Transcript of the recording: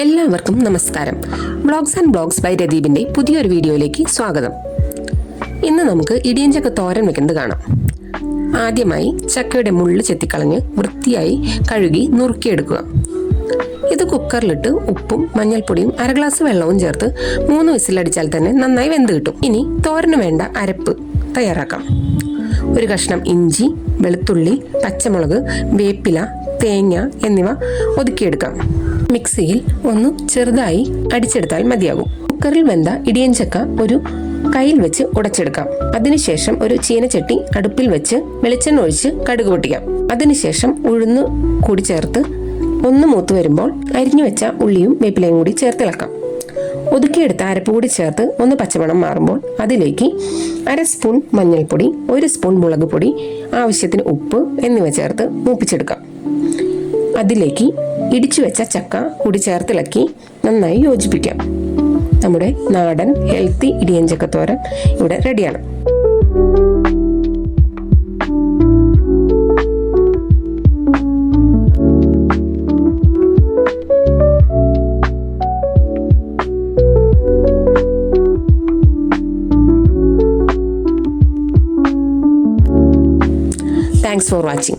എല്ലാവർക്കും നമസ്കാരം. Vlogs and blogs by രദീപിന്റെ പുതിയൊരു വീഡിയോയിലേക്ക് സ്വാഗതം. ഇന്ന് നമുക്ക് ഇടിയഞ്ചക്ക തോരൻ വെക്കുന്നത് കാണാം. ആദ്യമായി ചക്കയുടെ മുള്ള് ചെത്തിക്കളഞ്ഞ് വൃത്തിയായി കഴുകി നുറുക്കിയെടുക്കുക. ഇത് കുക്കറിലിട്ട് ഉപ്പും മഞ്ഞൾപ്പൊടിയും 1/2 ഗ്ലാസ് വെള്ളവും ചേർത്ത് 3 വിസിലടിച്ചാൽ തന്നെ നന്നായി വെന്ത് കിട്ടും. ഇനി തോരന് വേണ്ട അരപ്പ് തയ്യാറാക്കാം. ഒരു കഷ്ണം ഇഞ്ചി, വെളുത്തുള്ളി, പച്ചമുളക്, വേപ്പില, തേങ്ങ എന്നിവ ഒതുക്കിയെടുക്കാം. മിക്സിയിൽ ഒന്ന് ചെറുതായി അടിച്ചെടുത്താൽ മതിയാകും. കുക്കറിൽ വെന്ത ഇടിയഞ്ചക്ക ഒരു കയ്യിൽ വെച്ച് ഉടച്ചെടുക്കാം. അതിനുശേഷം ഒരു ചീനച്ചട്ടി അടുപ്പിൽ വെച്ച് വെളിച്ചെണ്ണ ഒഴിച്ച് കടുക് പൊട്ടിക്കാം. അതിനുശേഷം ഉഴുന്ന് കൂടി ചേർത്ത് ഒന്ന് മൂത്ത് വരുമ്പോൾ അരിഞ്ഞു വെച്ച ഉള്ളിയും വേപ്പിലയും കൂടി ചേർത്തിളക്കാം. ഒതുക്കിയെടുത്ത അരപ്പ് കൂടി ചേർത്ത് ഒന്ന് പച്ചമണം മാറുമ്പോൾ അതിലേക്ക് 1/2 സ്പൂൺ മഞ്ഞൾപ്പൊടി, 1 സ്പൂൺ മുളക് പൊടി, ആവശ്യത്തിന് ഉപ്പ് എന്നിവ ചേർത്ത് മൂപ്പിച്ചെടുക്കാം. അതിലേക്ക് ഇടിച്ചു വെച്ച ചക്ക കൂടി ചേർത്തിളക്കി നന്നായി യോജിപ്പിക്കാം. നമ്മുടെ നാടൻ ഹെൽത്തി ഇടിയഞ്ചക്ക തോരൻ ഇവിടെ റെഡിയാണ്. Thanks for watching.